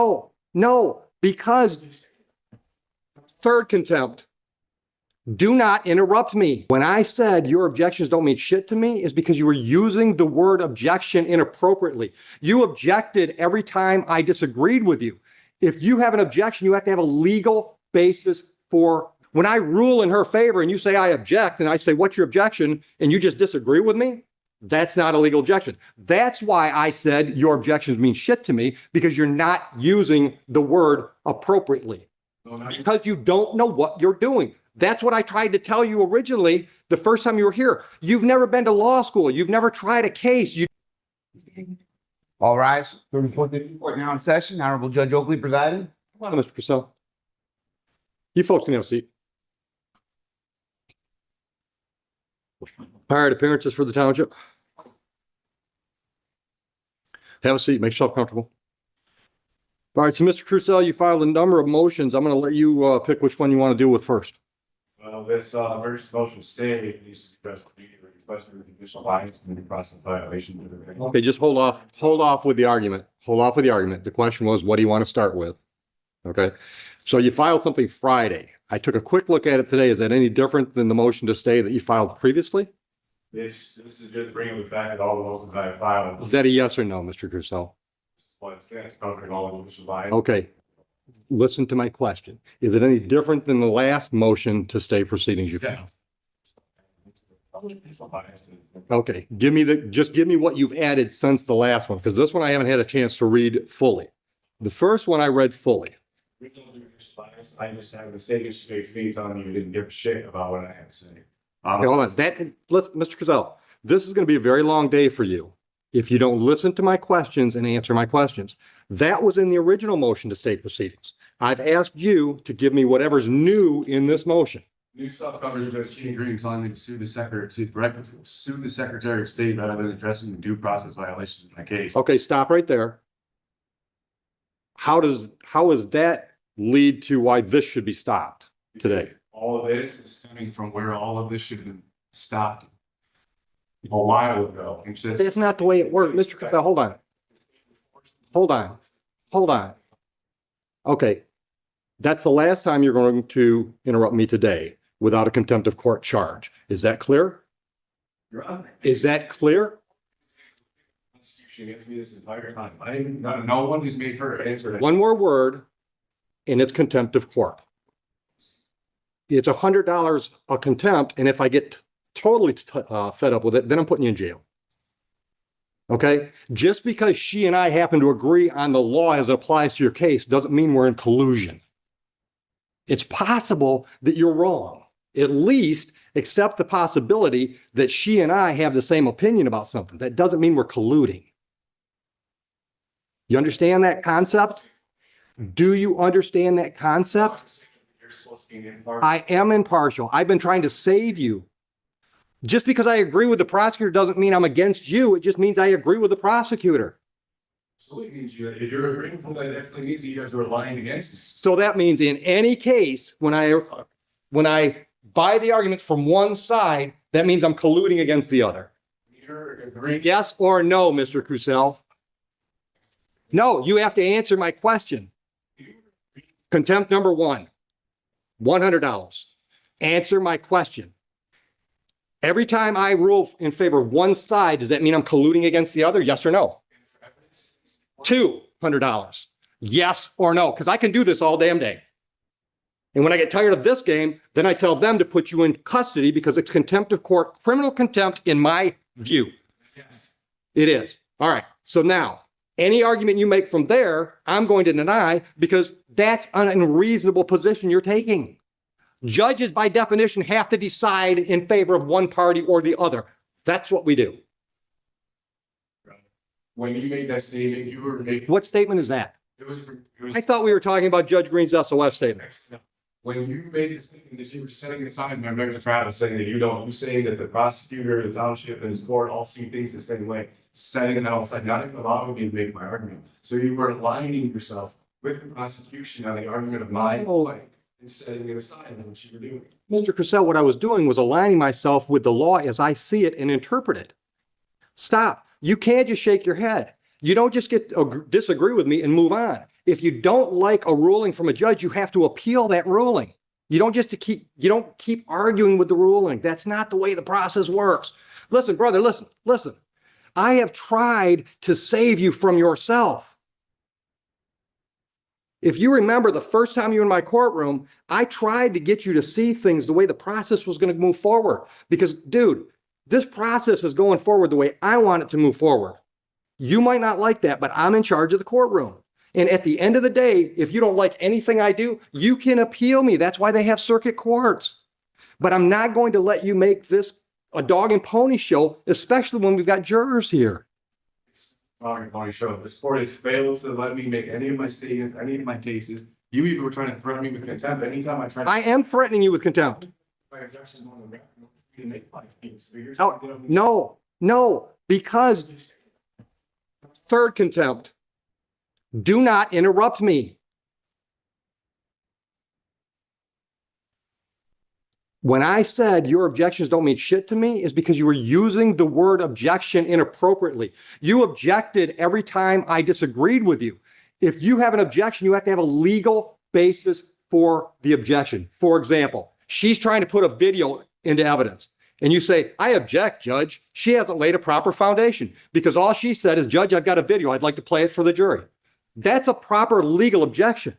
Oh, no, because third contempt. Do not interrupt me. When I said your objections don't mean shit to me is because you were using the word objection inappropriately. You objected every time I disagreed with you. If you have an objection, you have to have a legal basis for when I rule in her favor and you say I object and I say, what's your objection? And you just disagree with me. That's not a legal objection. That's why I said your objections mean shit to me, because you're not using the word appropriately. Because you don't know what you're doing. That's what I tried to tell you originally the first time you were here. You've never been to law school. You've never tried a case. All rise. Court now in session. Honorable Judge Oakley presiding. Come on, Mr. Purcell. You folks can have a seat. Hired appearances for the township. Have a seat. Make yourself comfortable. All right, so Mr. Purcell, you filed a number of motions. I'm going to let you pick which one you want to deal with first. Well, this emergency motion stay needs to be addressed immediately. Requesting judicial bias and due process violation. Okay, just hold off with the argument. Hold off with the argument. The question was, what do you want to start with? Okay, so you filed something Friday. I took a quick look at it today. Is that any different than the motion to stay that you filed previously? This is just bringing the fact that all the motions I have filed. Is that a yes or no, Mr. Purcell? It's covering all the judicial bias. Okay, listen to my question. Is it any different than the last motion to stay proceedings you filed? Okay, just give me what you've added since the last one, because this one I haven't had a chance to read fully. The first one I read fully. I just have a mistake straight to me telling you didn't give a shit about what I had to say. Okay, hold on. Mr. Purcell, this is going to be a very long day for you if you don't listen to my questions and answer my questions. That was in the original motion to stay proceedings. I've asked you to give me whatever's new in this motion. New stuff covers Judge Shackleford agreeing telling me to sue the Secretary of State rather than addressing the due process violations in my case. Okay, stop right there. How does that lead to why this should be stopped today? All of this is stemming from where all of this should have been stopped a while ago. That's not the way it works. Mr. Purcell, hold on. Okay, that's the last time you're going to interrupt me today without a contempt of court charge. Is that clear? Is that clear? Against me this entire time. No one has made her answer that. One more word, and it's contempt of court. It's $100 a contempt, and if I get totally fed up with it, then I'm putting you in jail. Okay? Just because she and I happen to agree on the law as it applies to your case doesn't mean we're in collusion. It's possible that you're wrong. At least accept the possibility that she and I have the same opinion about something. That doesn't mean we're colluding. You understand that concept? Do you understand that concept? You're supposed to be impartial. I am impartial. I've been trying to save you. Just because I agree with the prosecutor doesn't mean I'm against you. It just means I agree with the prosecutor. So it means if you're agreeing with that, that definitely means that you guys are lying against us. So that means in any case, when I buy the arguments from one side, that means I'm colluding against the other. You're agreeing. Yes or no, Mr. Purcell? No, you have to answer my question. Contempt number one, $100. Answer my question. Every time I rule in favor of one side, does that mean I'm colluding against the other? Yes or no? $200. Yes or no? Because I can do this all damn day. And when I get tired of this game, then I tell them to put you in custody because it's contempt of court, criminal contempt in my view. Yes. It is. All right. So now, any argument you make from there, I'm going to deny because that's an unreasonable position you're taking. Judges, by definition, have to decide in favor of one party or the other. That's what we do. When you made that statement, you were making. What statement is that? It was I thought we were talking about Judge Green's SOS statement. When you made this statement that you were setting aside my regular travel, saying that you say that the prosecutor, the township, and his court all see things the same way, setting it outside, not even allowing me to make my argument. So you were aligning yourself with the prosecution on the argument of my point and setting it aside. That's what you were doing. Mr. Purcell, what I was doing was aligning myself with the law as I see it and interpret it. Stop. You can't just shake your head. You don't just get disagree with me and move on. If you don't like a ruling from a judge, you have to appeal that ruling. You don't keep arguing with the ruling. That's not the way the process works. Listen, brother, listen. I have tried to save you from yourself. If you remember the first time you were in my courtroom, I tried to get you to see things the way the process was going to move forward. Because, dude, this process is going forward the way I want it to move forward. You might not like that, but I'm in charge of the courtroom. And at the end of the day, if you don't like anything I do, you can appeal me. That's why they have circuit courts. But I'm not going to let you make this a dog and pony show, especially when we've got jurors here. Dog and pony show. This court has failed to let me make any of my statements, any of my cases. You even were trying to threaten me with contempt anytime I tried. I am threatening you with contempt. My objections on the record. You make my case. So you're Oh, saying no, because third contempt. Do not interrupt me. When I said your objections don't mean shit to me is because you were using the word objection inappropriately. You objected every time I disagreed with you. If you have an objection, you have to have a legal basis for the objection. For example, she's trying to put a video into evidence and you say, I object, Judge. She hasn't laid a proper foundation because all she said is, Judge, I've got a video. I'd like to play it for the jury. That's a proper legal objection.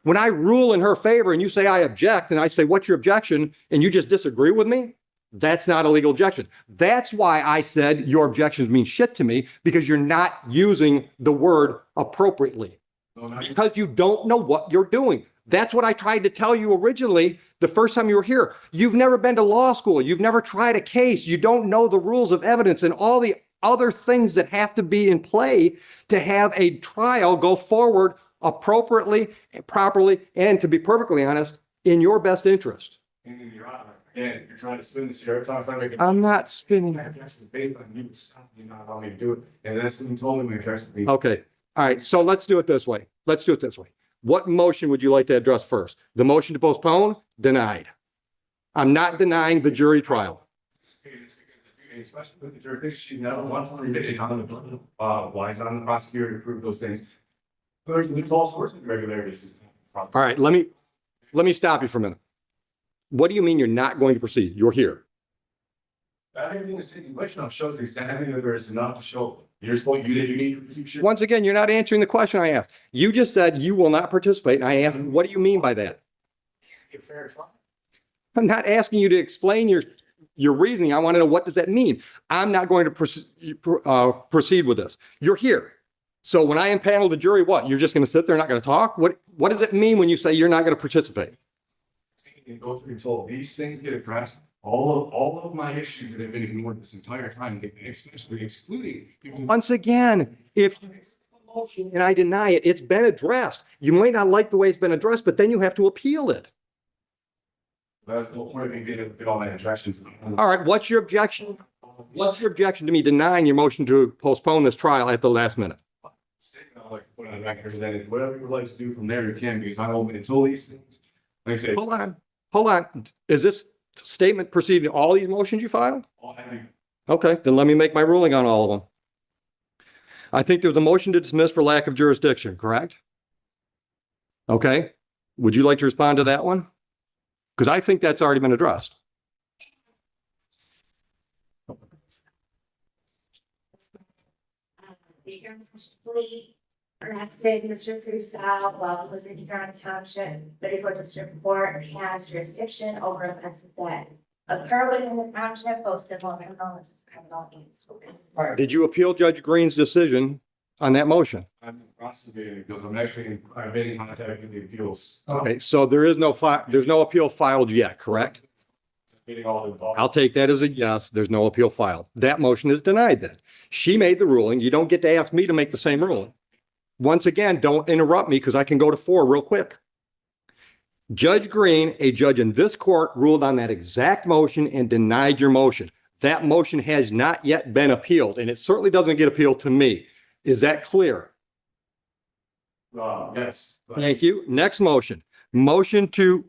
When I rule in her favor and you say I object and I say, what's your objection? And you just disagree with me, that's not a legal objection. That's why I said your objections mean shit to me because you're not using the word appropriately. Because you don't know what you're doing. That's what I tried to tell you originally the first time you were here. You've never been to law school. You've never tried a case. You don't know the rules of evidence and all the other things that have to be in play to have a trial go forward appropriately, properly, and to be perfectly honest, in your best interest. And you're trying to spin this here every time I try to make I'm not spinning. my objections based on you stopping me, not allowing me to do it. And that's when you told me my objections mean. Okay. All right. So let's do it this way. What motion would you like to address first? The motion to postpone? Denied. I'm not denying the jury trial. Especially with the jurisdiction, she's never once it's on the why it's on the prosecutor to prove those things. There's false course irregularities. All right, let me stop you for a minute. What do you mean you're not going to proceed? You're here. Everything is taking place now shows the extent everything that there is enough to show. You need to keep sure. Once again, you're not answering the question I asked. You just said you will not participate, and I asked, what do you mean by that? I'm not asking you to explain your reasoning. I want to know, what does that mean? I'm not going to proceed with this. You're here. So when I impanel the jury, what? You're just going to sit there and not going to talk? What does it mean when you say you're not going to participate? And go through until these things get addressed. All of my issues that have been ignored this entire time, especially excluding people. Once again, if you accept the motion and I deny it, it's been addressed. You might not like the way it's been addressed, but then you have to appeal it. That's the whole point of me getting all my objections. All right, what's your objection? What's your objection to me denying your motion to postpone this trial at the last minute? I'd like to put on the record that if whatever you would like to do from there, you can, because I'm open until these things. Like I say, Hold on. Is this statement preceding all these motions you filed? all having Okay, then let me make my ruling on all of them. I think there's a motion to dismiss for lack of jurisdiction, correct? Okay, would you like to respond to that one? Because I think that's already been addressed. Please arrested Mr. Crusoe while he was in Huron Township, but if a district court has jurisdiction over offenses that occur within the township, both civil and criminal, this is criminal and Did you appeal Judge Green's decision on that motion? I'm prosecuting because I've been in contact with the appeals. Okay, so there's no appeal filed yet, correct? Getting all involved. I'll take that as a yes. There's no appeal filed. That motion is denied then. She made the ruling. You don't get to ask me to make the same ruling. Once again, don't interrupt me because I can go to 4 real quick. Judge Green, a judge in this court, ruled on that exact motion and denied your motion. That motion has not yet been appealed, and it certainly doesn't get appealed to me. Is that clear? Yes. Thank you. Next motion. Motion to,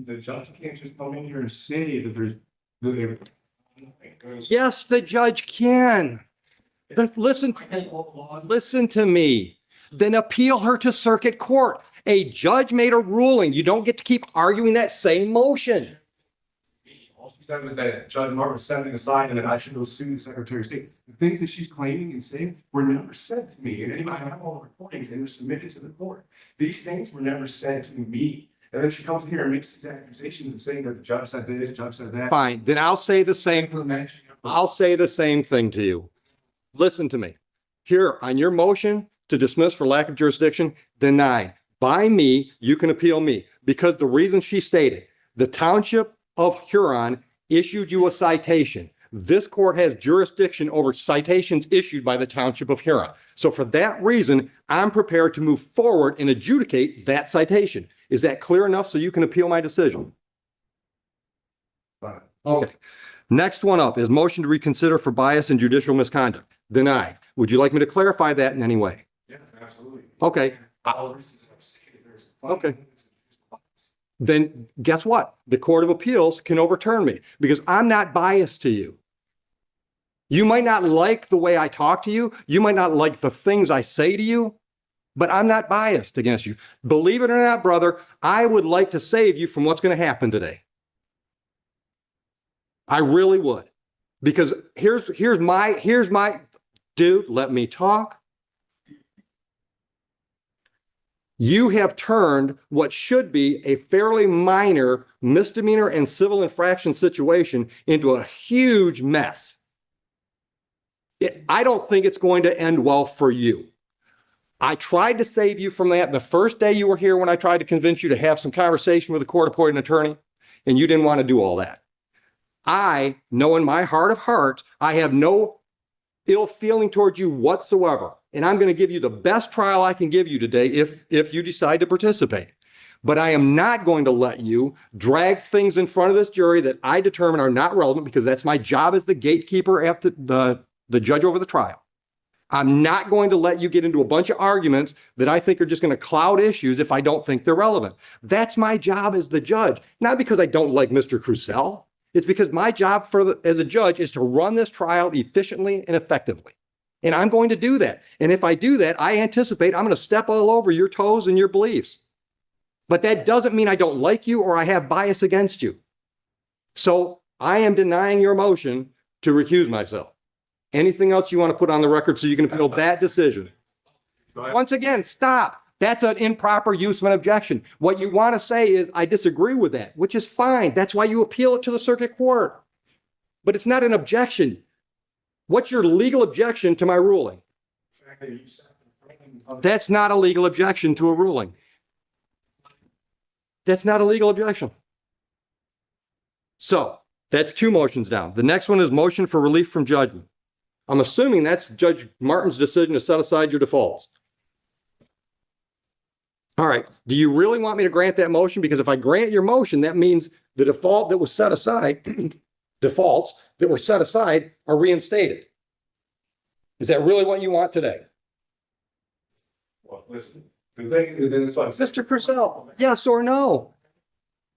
The judge can't just come in here and say that there's. yes, the judge can. Listen to me. Then appeal her to circuit court. A judge made a ruling. You don't get to keep arguing that same motion. All she said was that Judge Martin was setting aside and that I should go sue the Secretary of State. The things that she's claiming and saying were never said to me. And anybody have all the recordings and they're submitted to the court. These things were never said to me. And then she comes here and makes these accusations and saying that the judge said this, the judge said that. Fine, then I'll say the same. I'll say the same thing to you. Listen to me. Here, on your motion to dismiss for lack of jurisdiction, denied. By me, you can appeal me. Because the reason she stated, the Township of Huron issued you a citation. This court has jurisdiction over citations issued by the Township of Huron. So for that reason, I'm prepared to move forward and adjudicate that citation. Is that clear enough so you can appeal my decision? Fine. Okay. Next one up is motion to reconsider for bias and judicial misconduct. Denied. Would you like me to clarify that in any way? Yes, absolutely. Okay. Okay. Then guess what? The Court of Appeals can overturn me because I'm not biased to you. You might not like the way I talk to you. You might not like the things I say to you, but I'm not biased against you. Believe it or not, brother, I would like to save you from what's going to happen today. I really would. Because here's my dude, let me talk. You have turned what should be a fairly minor misdemeanor and civil infraction situation into a huge mess. I don't think it's going to end well for you. I tried to save you from that the first day you were here when I tried to convince you to have some conversation with a court-appointed attorney, and you didn't want to do all that. I know in my heart of hearts, I have no ill feeling towards you whatsoever. And I'm going to give you the best trial I can give you today if you decide to participate. But I am not going to let you drag things in front of this jury that I determine are not relevant because that's my job as the gatekeeper after the judge over the trial. I'm not going to let you get into a bunch of arguments that I think are just going to cloud issues if I don't think they're relevant. That's my job as the judge, not because I don't like Mr. Crucell. It's because my job as a judge is to run this trial efficiently and effectively. And I'm going to do that. And if I do that, I anticipate I'm going to step all over your toes and your beliefs. But that doesn't mean I don't like you or I have bias against you. So I am denying your motion to recuse myself. Anything else you want to put on the record so you can appeal that decision? Once again, stop. That's an improper use of an objection. What you want to say is, I disagree with that, which is fine. That's why you appeal it to the circuit court. But it's not an objection. What's your legal objection to my ruling? That's not a legal objection to a ruling. That's not a legal objection. So that's two motions down. The next one is motion for relief from judgment. I'm assuming that's Judge Martin's decision to set aside your defaults. All right. Do you really want me to grant that motion? Because if I grant your motion, that means the default that was set aside, defaults that were set aside are reinstated. Is that really what you want today? Well, listen, the thing is what I'm saying. Mr. Crucell, yes or no?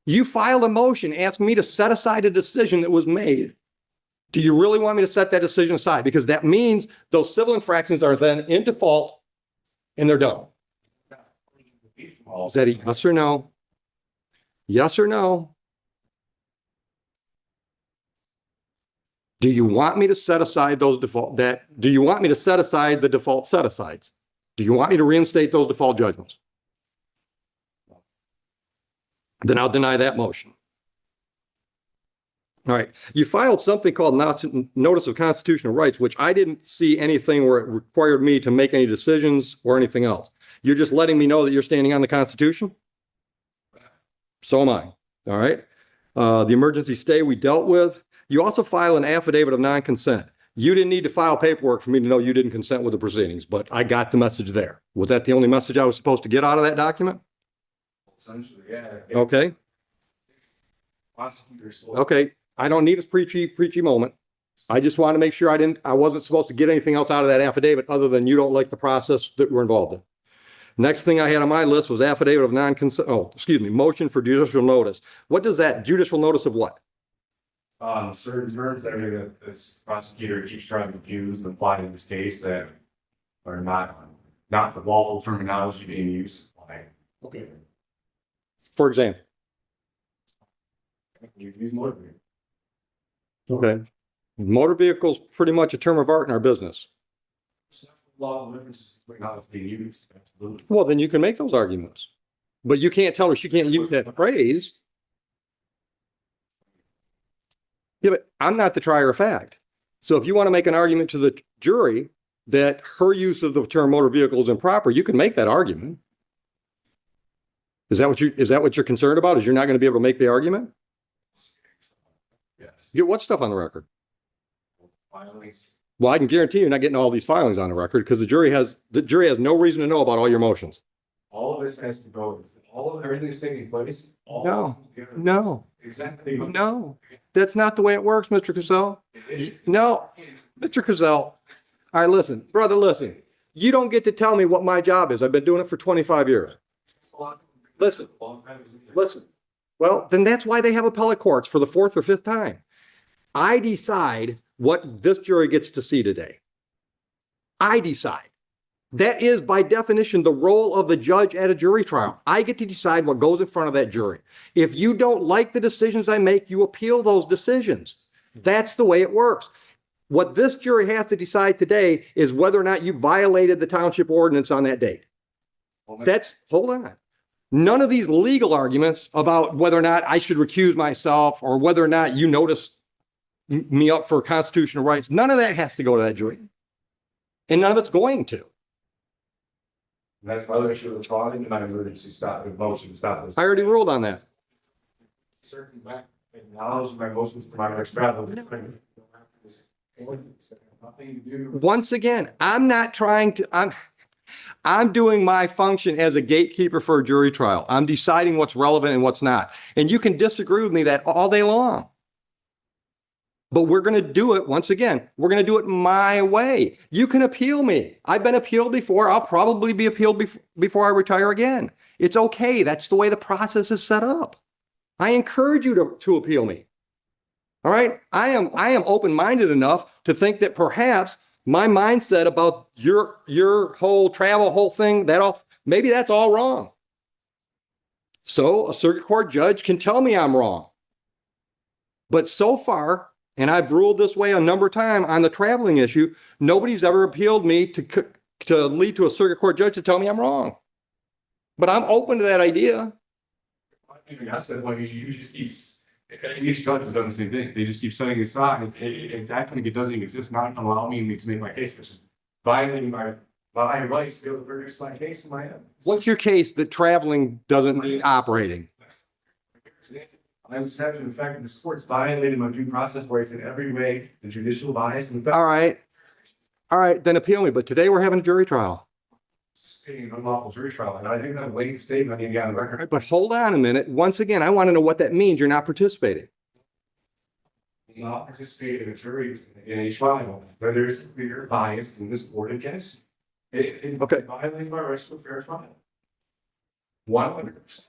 You filed a motion asking me to set aside a decision that was made. Do you really want me to set that decision aside? Because that means those civil infractions are then in default and they're done. Is that a yes or no? Yes or no? Do you want me to set aside those default do you want me to set aside the default set asides? Do you want me to reinstate those default judgments? Then I'll deny that motion. All right. You filed something called Notice of Constitutional Rights, which I didn't see anything where it required me to make any decisions or anything else. You're just letting me know that you're standing on the Constitution? So am I. All right. The emergency stay we dealt with. You also file an affidavit of non-consent. You didn't need to file paperwork for me to know you didn't consent with the proceedings, but I got the message there. Was that the only message I was supposed to get out of that document? Essentially, yeah. Okay. Okay. I don't need a preachy moment. I just want to make sure I wasn't supposed to get anything else out of that affidavit other than you don't like the process that we're involved in. Next thing I had on my list was affidavit of non-consent. Oh, excuse me. Motion for judicial notice. What does that judicial notice of what? Certain terms that this prosecutor keeps trying to use and apply in this case that are not the lawful terminology being used. Like, okay. For example. You use motor vehicle. Okay. Motor vehicles pretty much a term of art in our business. Law differences between how it's being used. Absolutely. Well, then you can make those arguments. But you can't tell her she can't use that phrase. Yeah, but I'm not the trier of fact. So if you want to make an argument to the jury that her use of the term motor vehicle is improper, you can make that argument. Is that what you're concerned about? Is you're not going to be able to make the argument? Yes. Get what stuff on the record? Filings. Well, I can guarantee you're not getting all these filings on the record because the jury has no reason to know about all your motions. All of this has to go, everything that's taking place. No. Exactly. No, that's not the way it works, Mr. Cazell. No, Mr. Cazell. All right, listen, brother, listen. You don't get to tell me what my job is. I've been doing it for 25 years. Listen. Well, then that's why they have appellate courts for the fourth or fifth time. I decide what this jury gets to see today. I decide. That is, by definition, the role of the judge at a jury trial. I get to decide what goes in front of that jury. If you don't like the decisions I make, you appeal those decisions. That's the way it works. What this jury has to decide today is whether or not you violated the township ordinance on that date. Hold on. None of these legal arguments about whether or not I should recuse myself or whether or not you notice me up for constitutional rights, none of that has to go to that jury. And none of it's going to. That's my other issue with the trial, and my emergency motion to stop this. I already ruled on that. Certain acknowledge my motions for my next travel. Nothing to do. Once again, I'm not trying to, I'm doing my function as a gatekeeper for a jury trial. I'm deciding what's relevant and what's not. And you can disagree with me that all day long. But we're going to do it, once again, we're going to do it my way. You can appeal me. I've been appealed before. I'll probably be appealed before I retire again. It's okay. That's the way the process is set up. I encourage you to appeal me. All right. I am open-minded enough to think that perhaps my mindset about your whole travel thing, maybe that's all wrong. So a circuit court judge can tell me I'm wrong. But so far, and I've ruled this way a number of times on the traveling issue, nobody's ever appealed me to lead to a circuit court judge to tell me I'm wrong. But I'm open to that idea. I said, well, you just keep, each judge has done the same thing. They just keep setting it aside and acting like it doesn't exist, not allowing me to make my case, which is violating my rights to be able to produce my case in my head. What's your case that traveling doesn't mean operating? I was having the fact that this court's violated my due process rights in every way, the judicial bias and the fact. All right, then appeal me. But today we're having a jury trial. An unlawful jury trial, and I think that waiting statement I need to get on the record. Right, but hold on a minute. Once again, I want to know what that means. You're not participating. Not participate in a jury in a trial where there's clear bias in this court against it. Okay. It violates my rights to a fair trial. 100%.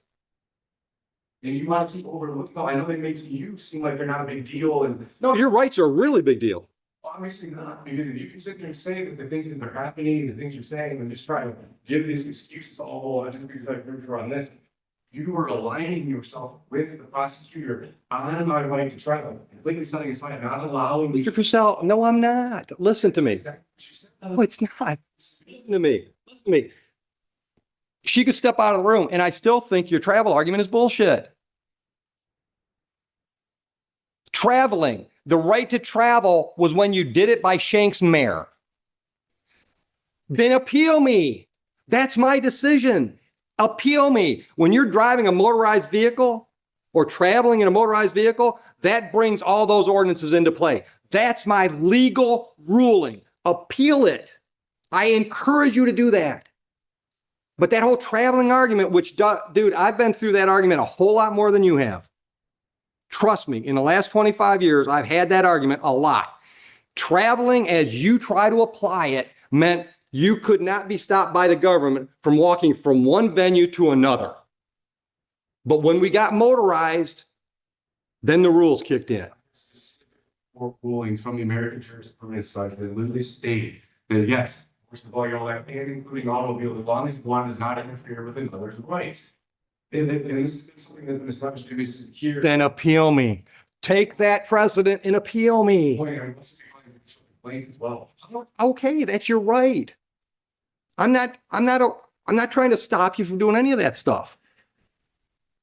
And you want to keep overlooking. No, I know they make you seem like they're not a big deal, and No, your rights are a really big deal. obviously not, because if you can sit there and say that the things that are happening, the things you're saying, and just try to give these excuses, I just because I agree on this. You are aligning yourself with the prosecutor on my right to trial, completely setting aside, not allowing me. Mr. Purcell, no, I'm not. Listen to me. No, it's not. Listen to me. Listen to me. She could step out of the room, and I still think your travel argument is bullshit. Traveling. The right to travel was when you did it by Shank's mare. Then appeal me. That's my decision. Appeal me. When you're driving a motorized vehicle or traveling in a motorized vehicle, that brings all those ordinances into play. That's my legal ruling. Appeal it. I encourage you to do that. But that whole traveling argument, which, dude, I've been through that argument a whole lot more than you have. Trust me, in the last 25 years, I've had that argument a lot. Traveling as you try to apply it meant you could not be stopped by the government from walking from one venue to another. But when we got motorized, then the rules kicked in. court rulings from the American jurisprudence sites that literally stated that yes, first of all, you're allowed, and including automobiles, as long as one does not interfere with another's rights. And this has been something that's been established to be secure. Then appeal me. Take that precedent and appeal me. Complaints as well. Okay, that's your right. I'm not trying to stop you from doing any of that stuff.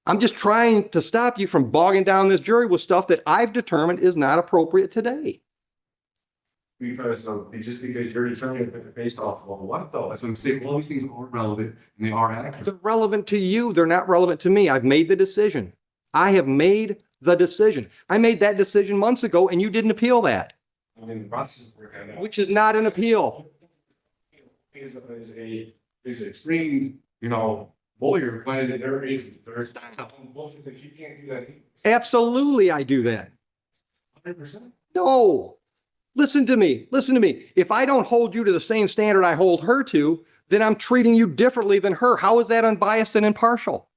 I'm just trying to stop you from bogging down this jury with stuff that I've determined is not appropriate today. Because just because you're determining it based off of what though? That's what I'm saying. All these things are relevant and they are accurate. They're relevant to you. They're not relevant to me. I've made the decision. I have made the decision. I made that decision months ago and you didn't appeal that, I mean, the process is working out. which is not an appeal. Is an extreme, lawyer when there is bullshit that you can't do that. Absolutely, I do that. 100%. No. Listen to me. Listen to me. If I don't hold you to the same standard I hold her to, then I'm treating you differently than her. How is that unbiased and impartial?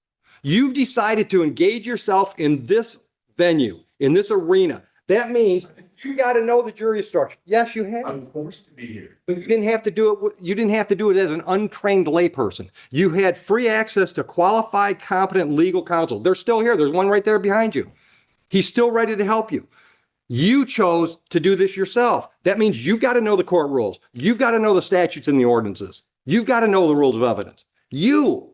You've decided to engage yourself in this venue, in this arena. That means you got to know the jury structure. Yes, you have. I'm forced to be here. But you didn't have to do it. You didn't have to do it as an untrained layperson. You had free access to qualified, competent legal counsel. They're still here. There's one right there behind you. He's still ready to help you. You chose to do this yourself. That means you've got to know the court rules. You've got to know the statutes and the ordinances. You've got to know the rules of evidence. And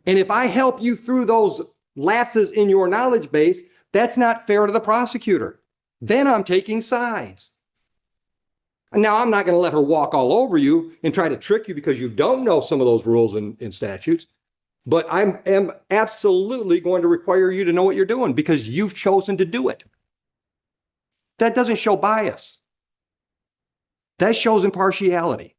if I help you through those lapses in your knowledge base, that's not fair to the prosecutor. Then I'm taking sides. And now I'm not going to let her walk all over you and try to trick you because you don't know some of those rules and statutes. But I am absolutely going to require you to know what you're doing because you've chosen to do it. That doesn't show bias. That shows impartiality.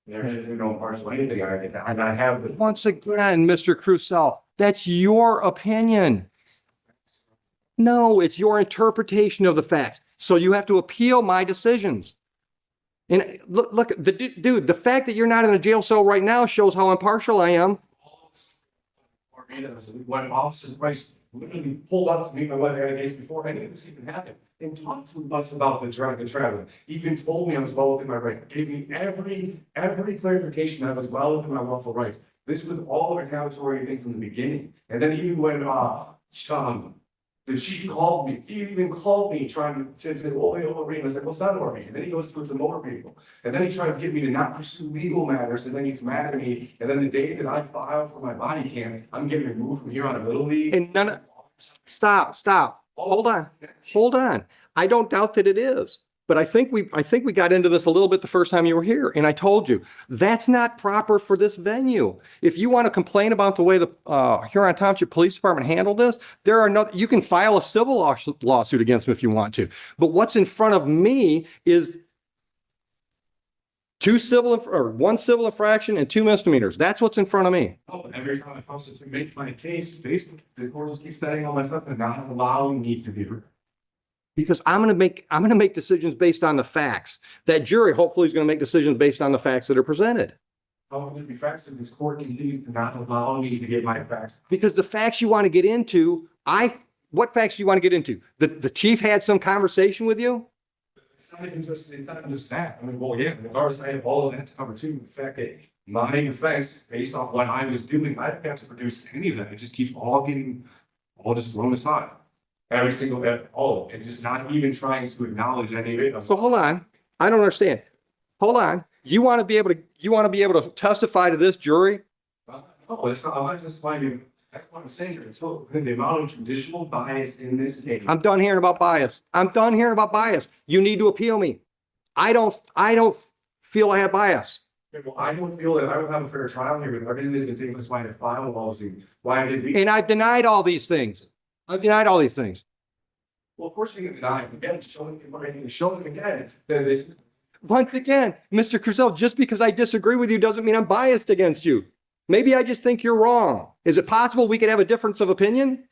There is no partial anything. I have the. Once again, Mr. Crusoe, that's your opinion. No, it's your interpretation of the facts. So you have to appeal my decisions. And look, dude, the fact that you're not in a jail cell right now shows how impartial I am. When Officer Price literally pulled up to meet my wife days before any of this even happened and talked to us about the traveling, even told me I was well within my rights, gave me every clarification that I was well within my lawful rights. This was all a retaliatory thing from the beginning. And then even when the chief called me. He even called me trying to overread. I was like, what's that over me? And then he goes towards the motor vehicle. And then he tried to get me to not pursue legal matters. And then he's mad at me. And then the day that I file for my body cam, I'm getting removed from here on a little league. And stop. Hold on. I don't doubt that it is. But I think we got into this a little bit the first time you were here. And I told you, that's not proper for this venue. If you want to complain about the way the Huron Township Police Department handled this, you can file a civil lawsuit against them if you want to. But what's in front of me is one civil infraction and 2 misdemeanors. That's what's in front of me. Oh, every time I file to make my case, basically, the courts keep setting all my stuff and not allowing me to be heard. Because I'm going to make decisions based on the facts. That jury hopefully is going to make decisions based on the facts that are presented. How can there be facts if this court continues to not allow me to get my facts? Because the facts you want to get into, what facts do you want to get into? The chief had some conversation with you? It's not even just that. I mean, well, yeah, regardless, I have all of that to cover too. The fact that my defense, based off what I was doing, I didn't have to produce any of that. It just keeps all just thrown aside. Every single bit, all, and just not even trying to acknowledge any of it. So hold on. I don't understand. Hold on. You want to be able to testify to this jury? No, it's not. I'm not testifying. That's what I'm saying. It's the amount of judicial bias in this case. I'm done hearing about bias. You need to appeal me. I don't feel I have bias. Well, I don't feel that I would have a fair trial here with everything that's been taking place. Why I filed policy? Why I did. And I've denied all these things. Well, of course you can deny it. Again, showing again that this. Once again, Mr. Crusoe, just because I disagree with you doesn't mean I'm biased against you. Maybe I just think you're wrong. Is it possible we could have a difference of opinion?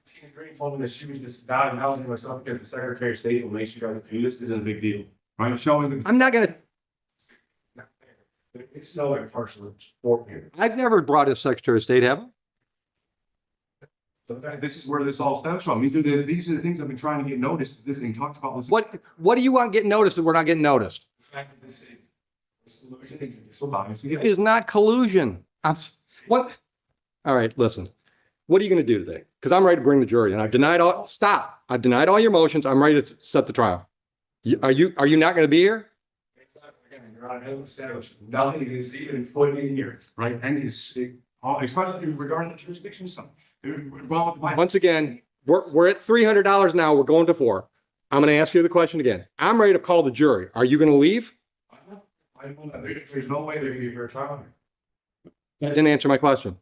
Tina Green told me that she was just not announcing myself because the Secretary of State will make sure that this isn't a big deal. Right? Showing. I'm not going to. It's no impartial sport here. I've never brought a Secretary of State, have I? This is where this all stems from. These are the things I've been trying to get noticed. This and talked about. This. What do you want getting noticed that we're not getting noticed? The fact that this is collusion and judicial bias. It is not collusion. What? All right, listen. What are you going to do today? Because I'm ready to bring the jury, and I've denied all. Stop. I've denied all your motions. I'm ready to set the trial. Are you not going to be here? Your Honor, hasn't established nothing is even put in here, right? And especially regarding the jurisdiction stuff. Once again, we're at $300 now. We're going to $400. I'm going to ask you the question again. I'm ready to call the jury. Are you going to leave? There's no way they're going to be here trial. That didn't answer my question.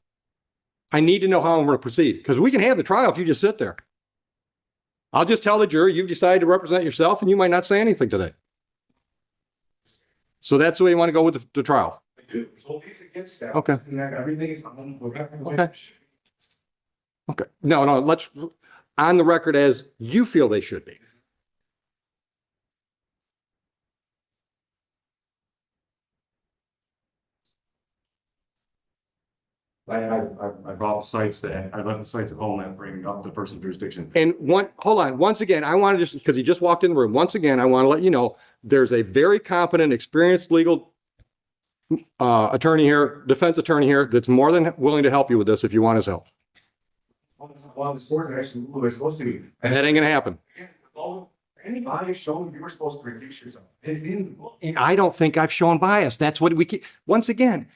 I need to know how I'm going to proceed because we can have the trial if you just sit there. I'll just tell the jury you've decided to represent yourself and you might not say anything today. So that's the way you want to go with the trial. I do. So these against that. Okay. Everything is on. Okay. Okay. No, let's on the record as you feel they should be. I brought sites that I left the sites at home and bringing up the person's jurisdiction. And hold on. Once again, I want to just, because he just walked in the room. Once again, I want to let you know, there's a very competent, experienced legal attorney here, defense attorney here, that's more than willing to help you with this if you want his help. Well, the sport actually was supposed to be. And that ain't going to happen. Anybody showing you were supposed to reduce yourself. It's in the book. And I don't think I've shown bias. That's what we keep. Once again,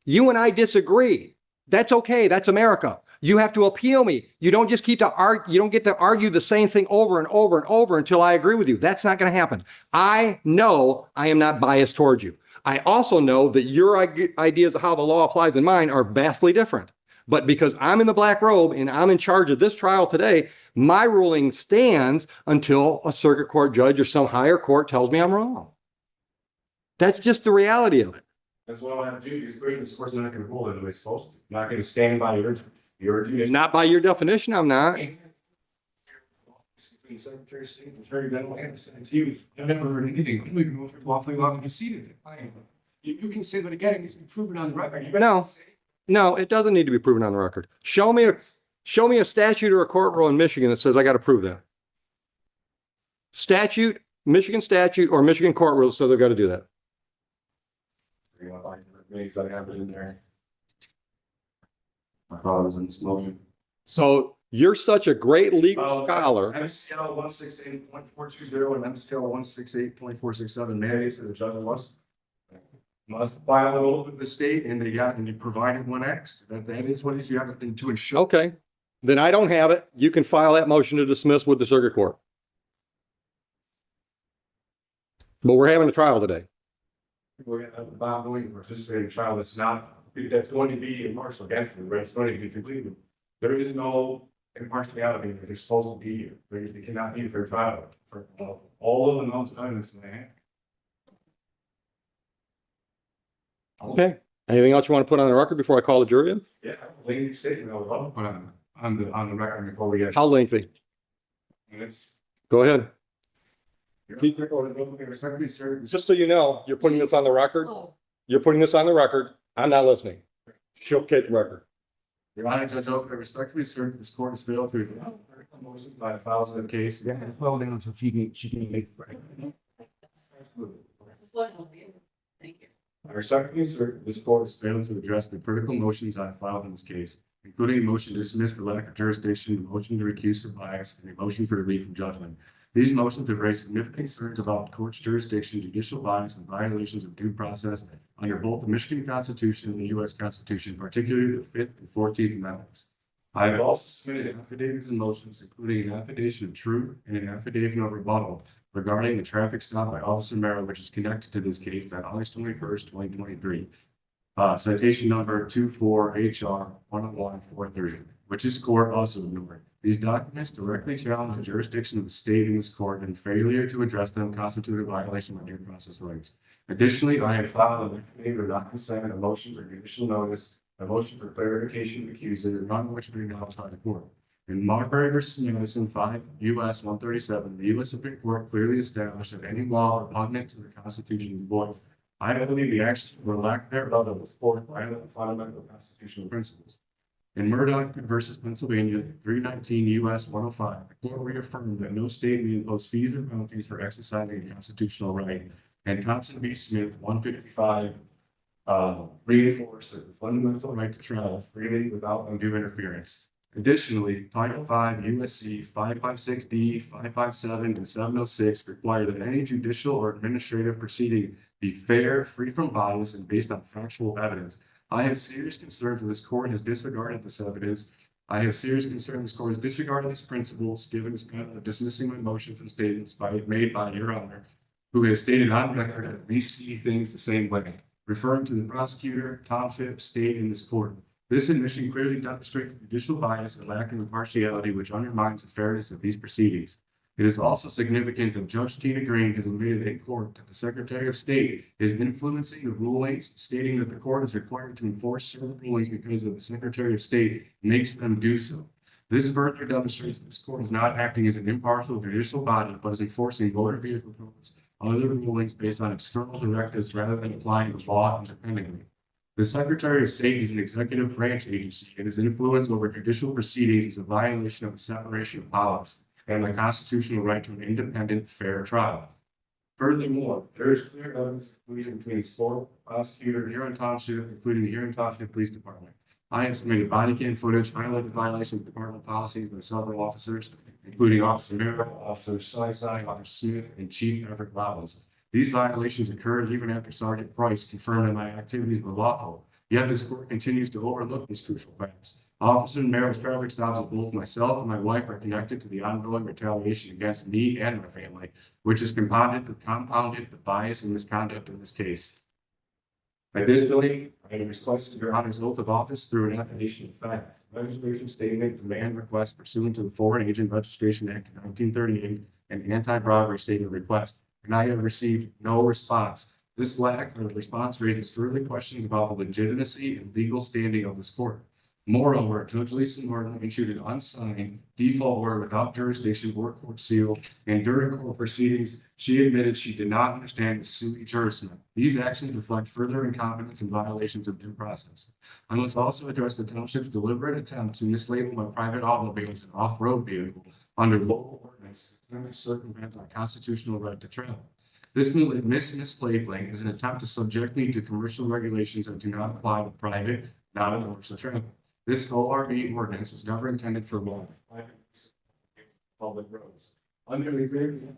you and I disagree. That's okay. That's America. You have to appeal me. You don't just keep to argue. You don't get to argue the same thing over and over and over until I agree with you. That's not going to happen. I know I am not biased towards you. I also know that your ideas of how the law applies in mine are vastly different. But because I'm in the black robe and I'm in charge of this trial today, my ruling stands until a circuit court judge or some higher court tells me I'm wrong. That's just the reality of it. That's what I have to do. Because this person not going to rule it the way it's supposed to. I'm not going to stand by your judicial. Not by your definition, I'm not. Secretary of State, Attorney General, and you. I've never heard anything. We can go through lawfully long conceded. You can say that again. It's been proven on the record. No, it doesn't need to be proven on the record. Show me a statute or a court rule in Michigan that says I got to prove that. Statute, Michigan statute, or Michigan court rule says I've got to do that. I have it in there. My father was in this motion. So you're such a great legal scholar. MCL 168.420 and MCL 168.467 mandates that the judge must file with the state, and you provided one X. That is what you have to ensure. Okay, then I don't have it. You can file that motion to dismiss with the circuit court. But we're having a trial today. We're going to have the Bob Williams participating trial that's going to be impartial against them, right? It's going to be completely. There is no impartiality that they're supposed to be here. They cannot be a fair trial for all of the amounts of evidence they have. Okay. Anything else you want to put on the record before I call the jury in? Yeah, lengthy statement I would love to put on the record before we get. How lengthy? Minutes. Go ahead. Respectfully, sir. Just so you know, you're putting this on the record. You're putting this on the record. I'm not listening. Showcase the record. Your Honor, Judge Oakley, respectfully, sir, this court has failed to by files of the case. Yeah, well, then so she can make. Thank you. I respectfully, sir, this court has failed to address the critical motions I filed in this case, including a motion to dismiss for lack of jurisdiction, a motion to recuse for bias, and a motion for relief from judgment. These motions have raised significant concerns about the court's jurisdiction, judicial bias, and violations of due process under both the Michigan Constitution and the U.S. Constitution, particularly the 5th and 14th Amendments. I have also submitted affidavits and motions, including an affidavit of truth and an affidavit of rebuttal regarding the traffic stop by Officer Merrill, which is connected to this case on August 21st, 2023. Citation number 24HR 101-430, which this court also ignored. These documents directly challenge the jurisdiction of the state in this court, and failure to address them constitute a violation of due process rights. Additionally, I have filed an affidavit of not consent, a motion for judicial notice, a motion for clarification of accuser, none of which were acknowledged by the court. In Marbury versus Madison 5 U.S. 137, the U.S. Supreme Court clearly established that any law repugnant to the Constitution is void. I believe the action or lack thereof of the court violate the fundamental constitutional principles. In Murdoch versus Pennsylvania, 319 U.S. 105, the court reaffirmed that no state may impose fees or penalties for exercising a constitutional right. And Thompson v. Smith, 155, reinforced that the fundamental right to travel freely without undue interference. Additionally, Title V U.S.C. 556D, 557, and 706 require that any judicial or administrative proceeding be fair, free from bias, and based on factual evidence. I have serious concerns that this court has disregarded this evidence. I have serious concern this court has disregarded these principles, given its method of dismissing my motions and statements made by Your Honor, who has stated on record that we see things the same way, referring to the prosecutor, township, state, and this court. This admission clearly demonstrates judicial bias and lack of impartiality, which undermines the fairness of these proceedings. It is also significant that Judge Tina Green has admitted in court that the Secretary of State is influencing the rulings, stating that the court is required to enforce certain rulings because of the Secretary of State makes them do so. This further demonstrates that this court is not acting as an impartial judicial body, but is enforcing motor vehicle codes, other rulings based on external directives rather than applying the law independently. The Secretary of State is an executive branch agency, and his influence over judicial proceedings is a violation of the separation of powers and the constitutional right to an independent, fair trial. Furthermore, there is clear evidence of collusion between sport, prosecutor, Huron Township, including the Huron Township Police Department. I have submitted body cam footage highlighting violations of department policies by several officers, including Officer Merrill, Officer Sisai, Officer Smith, and Chief Everett Robbins. These violations occurred even after Sergeant Price confirmed that my activities were lawful. Yet this court continues to overlook these crucial facts. Officer Merrill's traffic stops of both myself and my wife are connected to the ongoing retaliation against me and my family, which has compounded the bias and misconduct in this case. Additionally, I have requested Your Honor's oath of office through an affidavit of fact. Registration statement, demand request pursuant to the Foreign Agent Registration Act of 1938 and anti-bribery statement request, and I have received no response. This lack of response raises further questions about the legitimacy and legal standing of this court. Moreover, Judge Lisa Norton issued an unsigned default order without jurisdiction or court seal, and during court proceedings, she admitted she did not understand the sui juris. These actions reflect further incompetence and violations of due process. I must also address the township's deliberate attempt to mislabel my private automobile as an off-road vehicle under local ordinance to circumvent my constitutional right to travel. This mislabeling is an attempt to subject me to commercial regulations that do not apply to private, non-commercial travel. This ORD ordinance was never intended for law public roads. Under the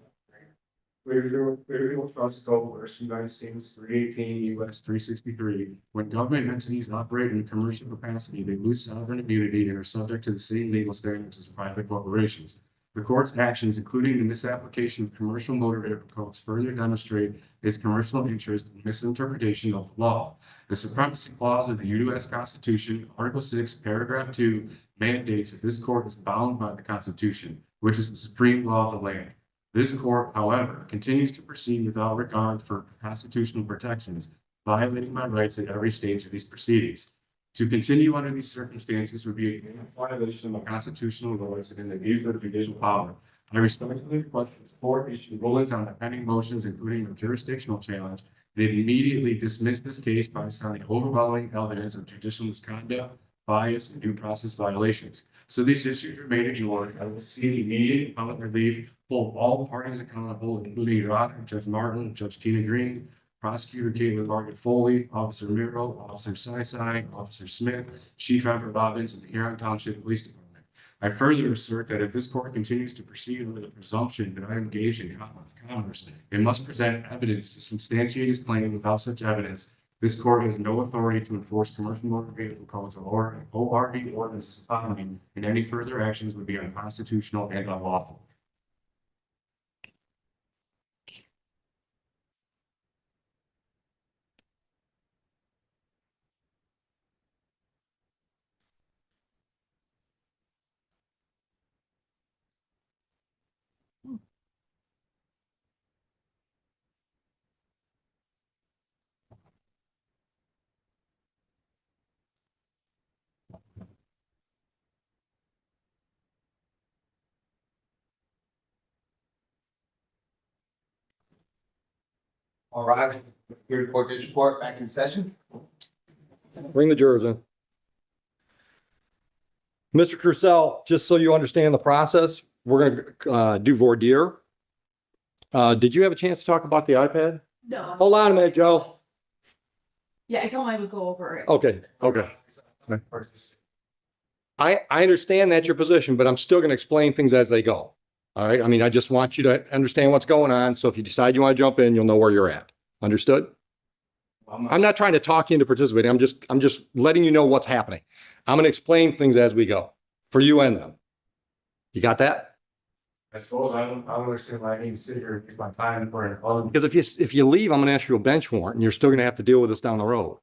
Clearfield Trust Code, verse United States 318 U.S. 363, when government entities operate in commercial capacity, they lose sovereign immunity and are subject to the same legal standards as private corporations. The court's actions, including the misapplication of commercial motor vehicle codes, further demonstrate its commercial interest in misinterpretation of the law. The supremacy clause of the U.S. Constitution, Article 6, Paragraph 2, mandates that this court is bound by the Constitution, which is the supreme law of the land. This court, however, continues to proceed without regard for constitutional protections, violating my rights at every stage of these proceedings. To continue under these circumstances would be a violation of my constitutional rights and an abuse of judicial power. I respectfully request that the court issue rulings on the pending motions, including the jurisdictional challenge. They immediately dismiss this case by citing overwhelming evidence of judicial misconduct, bias, and due process violations. So these issues remain ignored. I will seek immediate appellate relief, hold all parties accountable, including Your Honor, Judge Martin, Judge Tina Green, Prosecutor Caitlin Margaret Foley, Officer Miro, Officer Sisai, Officer Smith, Chief Everett Robbins, and the Huron Township Police Department. I further assert that if this court continues to proceed with the presumption that I engaged in commerce, it must present evidence to substantiate its claim. Without such evidence, this court has no authority to enforce commercial motor vehicle codes or ORD ordinances upon me, and any further actions would be unconstitutional and unlawful. All right, here to court, Judicial Court back in session. Bring the jurors in. Mr. Crucell, just so you understand the process, we're gonna do voir dire. Did you have a chance to talk about the iPad? No. Hold on a minute, Joe. Yeah, I told him I would go over it. Okay. I understand that's your position, but I'm still gonna explain things as they go. All right, I mean, I just want you to understand what's going on, so if you decide you want to jump in, you'll know where you're at. Understood? I'm not trying to talk you into participating. I'm just letting you know what's happening. I'm gonna explain things as we go, for you and them. You got that? I suppose I don't understand why I need to sit here and use my time for an fun. Because if you leave, I'm gonna ask you a bench warrant, and you're still gonna have to deal with this down the road.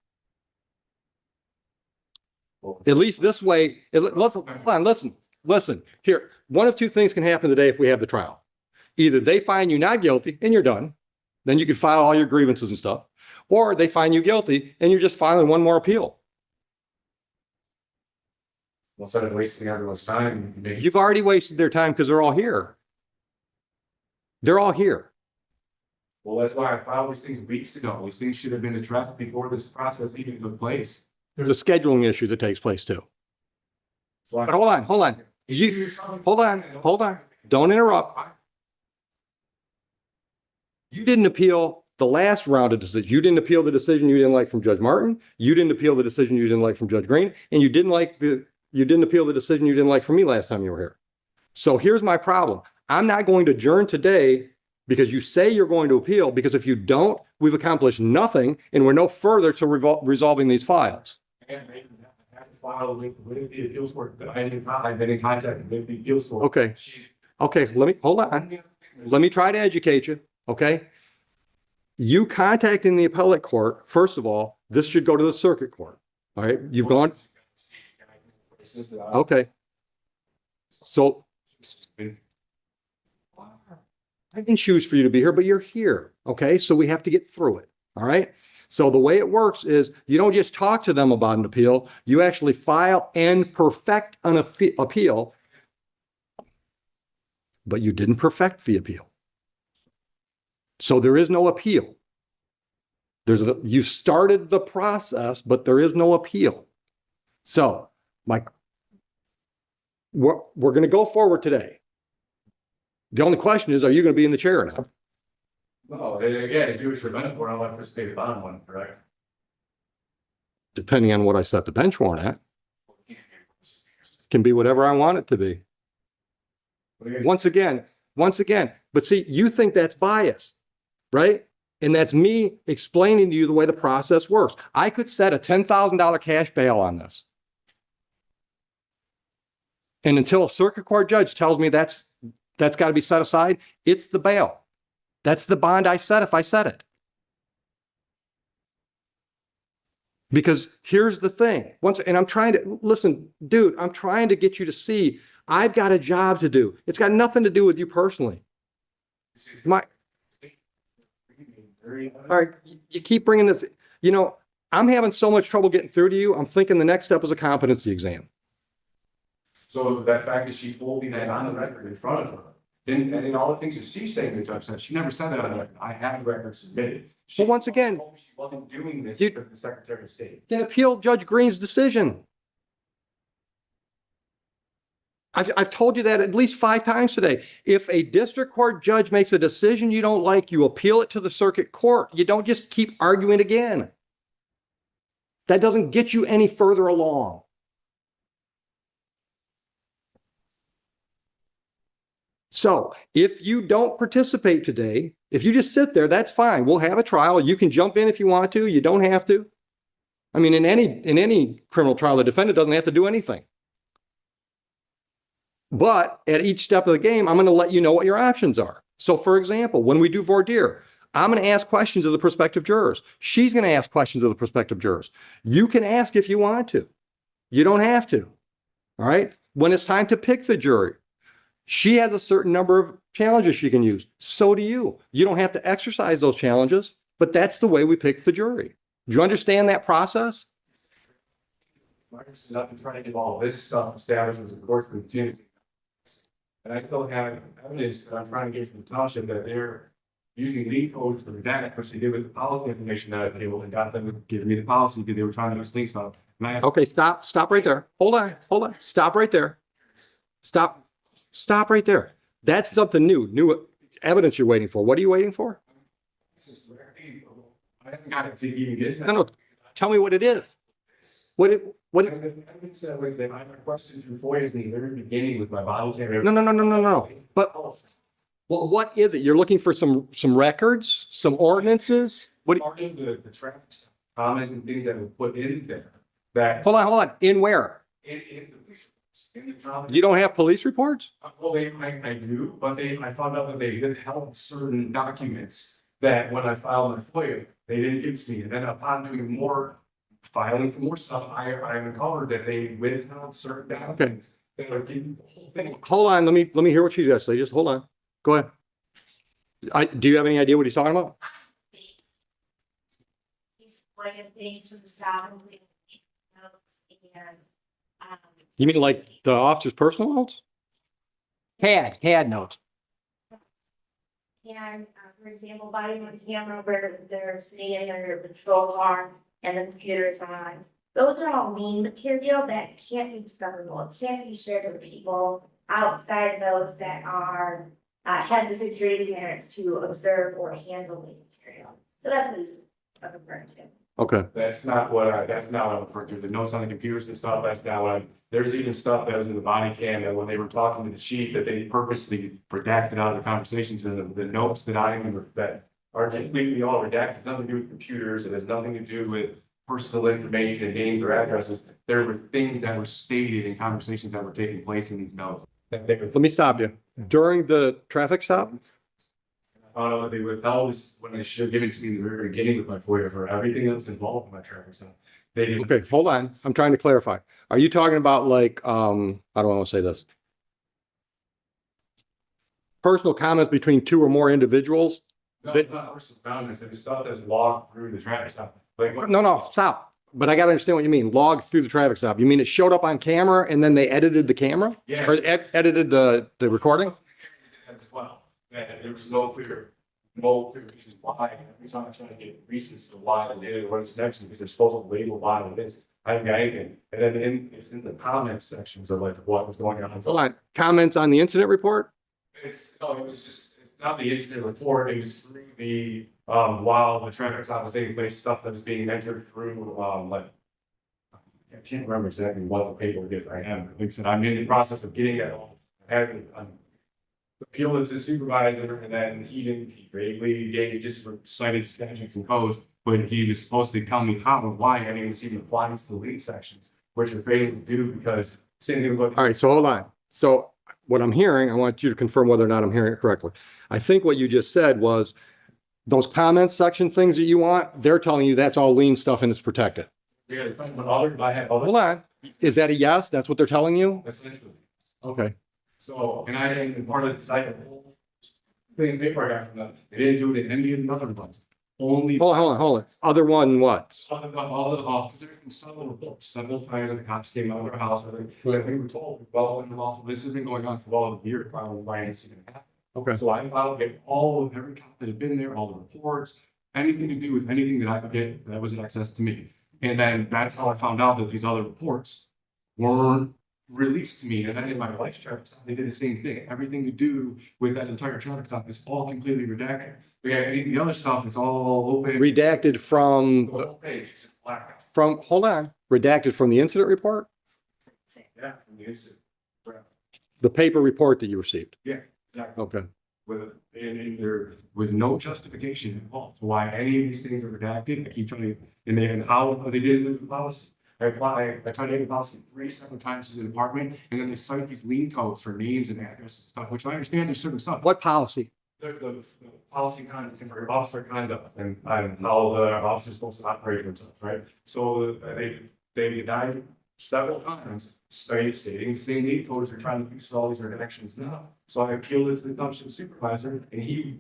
At least this way, hold on, listen, here, one of two things can happen today if we have the trial. Either they find you not guilty and you're done, then you can file all your grievances and stuff, or they find you guilty and you're just filing one more appeal. Instead of wasting everyone's time. You've already wasted their time because they're all here. They're all here. Well, that's why I filed these things weeks ago. These things should have been addressed before this process even took place. There's a scheduling issue that takes place too. So I. But hold on. Hold on. Don't interrupt. You didn't appeal the last round of decision. You didn't appeal the decision you didn't like from Judge Martin. You didn't appeal the decision you didn't like from Judge Green, and you didn't appeal the decision you didn't like from me last time you were here. So here's my problem. I'm not going to adjourn today because you say you're going to appeal, because if you don't, we've accomplished nothing and we're no further to resolving these files. I had to file with the appeals court that I've been in contact with the appeals court. Okay. Okay, hold on. Let me try to educate you. Okay. You contacting the appellate court, first of all, this should go to the circuit court. All right. You've gone. Okay. So I didn't choose for you to be here, but you're here. Okay. So we have to get through it. All right. So the way it works is you don't just talk to them about an appeal. You actually file and perfect an appeal, but you didn't perfect the appeal. So there is no appeal. You started the process, but there is no appeal. So we're going to go forward today. The only question is, are you going to be in the chair now? No, again, if you were prevent for, I'll have to stay the bottom one, correct? Depending on what I set the bench warrant at. It can be whatever I want it to be. Once again, but see, you think that's bias, right? And that's me explaining to you the way the process works. I could set a $10,000 cash bail on this. And until a circuit court judge tells me that's got to be set aside, it's the bail. That's the bond I set if I set it. Because here's the thing. And I'm trying to, listen, dude, I'm trying to get you to see I've got a job to do. It's got nothing to do with you personally. All right, you keep bringing this, I'm having so much trouble getting through to you. I'm thinking the next step is a competency exam. So that fact that she told me that on the record in front of her, and in all the things that she's saying, the judge said, she never said that on the record. I have the record submitted. So once again, She wasn't doing this because the Secretary of State. Then appeal Judge Green's decision. I've told you that at least 5 times today. If a district court judge makes a decision you don't like, you appeal it to the circuit court. You don't just keep arguing again. That doesn't get you any further along. So if you don't participate today, if you just sit there, that's fine. We'll have a trial. You can jump in if you want to. You don't have to. I mean, in any criminal trial, the defendant doesn't have to do anything. But at each step of the game, I'm going to let you know what your options are. So for example, when we do voir dire, I'm going to ask questions of the prospective jurors. She's going to ask questions of the prospective jurors. You can ask if you want to. You don't have to. All right. When it's time to pick the jury, she has a certain number of challenges she can use. So do you. You don't have to exercise those challenges, but that's the way we pick the jury. Do you understand that process? I've been trying to get all this stuff established with the courts and the and I still have evidence that I'm trying to get from the township that they're using lead codes for that, which they did with the policy information that I able and got them giving me the policy because they were trying to do things stuff. Okay, stop right there. Hold on. Stop right there. Stop right there. That's something new evidence you're waiting for. What are you waiting for? I haven't got it to even get to. No, tell me what it is. What? Evidence that I requested through FOIA in the very beginning with my bottle camera. No. But what is it? You're looking for some records, some ordinances? What? Part of the traffic stuff, comments and things that were put in there that. Hold on. In where? In the comments. You don't have police reports? Well, I do, but I found out that they withheld certain documents that when I filed my FOIA, they didn't give to me. And then upon doing more, filing for more stuff, I uncovered that they withheld certain documents. That are getting the whole thing. Hold on. Let me hear what you just say. Just hold on. Go ahead. Do you have any idea what he's talking about? He's pointing things from the south and You mean like the officer's personal notes? Had notes. And for example, body on camera where they're sitting in their patrol car and the computer's on. Those are all lien material that can't be discoverable. It can't be shared with people outside of those that are have the security clearance to observe or handle lien material. So that's what he's referring to. Okay. That's not what I'm referring to. The notes on the computers and stuff, that's not what there's even stuff that was in the body cam that when they were talking to the chief, that they purposely redacted out of the conversations and the notes that that are completely all redacted. It's nothing to do with computers. It has nothing to do with personal information and names or addresses. There were things that were stated in conversations that were taking place in these notes. Let me stop you. During the traffic stop? They withheld this when they should have given it to me in the very beginning with my FOIA for everything that's involved in my traffic stop. They didn't. Okay, hold on. I'm trying to clarify. Are you talking about like, how do I want to say this? Personal comments between two or more individuals? No, it's not personal comments. It's stuff that's logged through the traffic stop. Like, No, stop. But I got to understand what you mean. Logged through the traffic stop. You mean it showed up on camera and then they edited the camera? yeah. Or edited the recording? As well. And there was no clear reason why. Every time I try to get reasons to why they did it, what it's next, because they're supposed to label why it is. I haven't got anything. And then it's in the comments sections of like what was going on. Hold on. Comments on the incident report? It's not the incident report. It was through the, while the traffic stop was taking place, stuff that was being entered through, like, I can't remember exactly what the paperwork is I am. Like I said, I'm in the process of getting it all. Having, appealed it to the supervisor, and then he vaguely gave me just cited statutes and codes, but he was supposed to tell me how and why I didn't even see the applying to the lien sections, which are failing to do because same thing with. All right, so hold on. So what I'm hearing, I want you to confirm whether or not I'm hearing it correctly. I think what you just said was those comments section things that you want, they're telling you that's all lien stuff and it's protected. Yeah, I had other. Hold on. Is that a yes? That's what they're telling you? Essentially. Okay. So, and I didn't, part of the design of the whole thing, paper I got from them, they didn't do it in any of the other ones. Only. Hold on. Other one what? All the because there have been several reports, several times the cops came out of their house, and we were told, well, this has been going on for well a year, probably why it's even happened. Okay. So I filed every cop that had been there, all the reports, anything to do with anything that I could get that was in access to me. And then that's how I found out that these other reports weren't released to me. And then in my life traffic stop, they did the same thing. Everything to do with that entire traffic stop is all completely redacted. We got any of the other stuff, it's all open. Redacted from, The whole page is just black. hold on, redacted from the incident report? Yeah, from the incident. The paper report that you received? Yeah, exactly. Okay. With no justification involved. So why any of these things are redacted, I keep trying to, and how they did it with the policy. I tried to get the policy 3 separate times to the department, and then they cite these lien codes for names and addresses and stuff, which I understand there's certain stuff. What policy? The policy conduct for officer conduct and how the officer's supposed to operate and stuff, right? So they denied several times, stating the same need codes are trying to fix all these redactions now. So I appealed it to the township supervisor, and he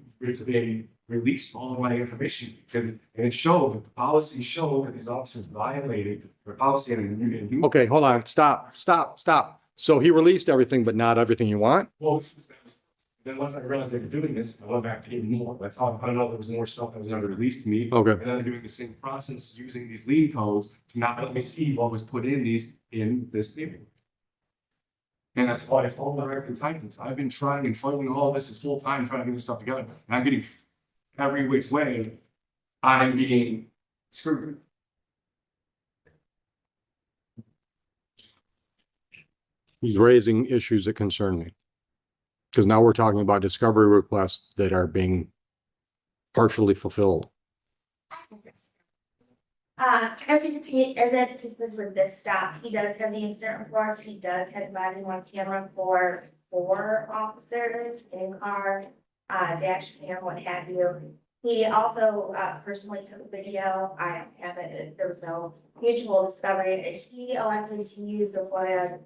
released all of my information, and it showed that the policy showed that these officers violated the policy and. Okay, hold on. Stop. So he released everything, but not everything you want? Well, Then once I realized they were doing this, I went back to getting more. That's how I found out there was more stuff that was never released to me. Okay. And then they're doing the same process using these lien codes to not let me see what was put in this meeting. And that's why it's all American Titans. I've been trying and fighting all this full time trying to get this stuff together. And I'm getting every which way. I'm being screwed. He's raising issues that concern me. Because now we're talking about discovery requests that are being partially fulfilled. As it is with this stop, he does have the incident report, he does have body on camera for 4 officers in car, dash cam, what have you. He also, personally took a video, I don't have it, there was no mutual discovery, he elected to use the FOIA,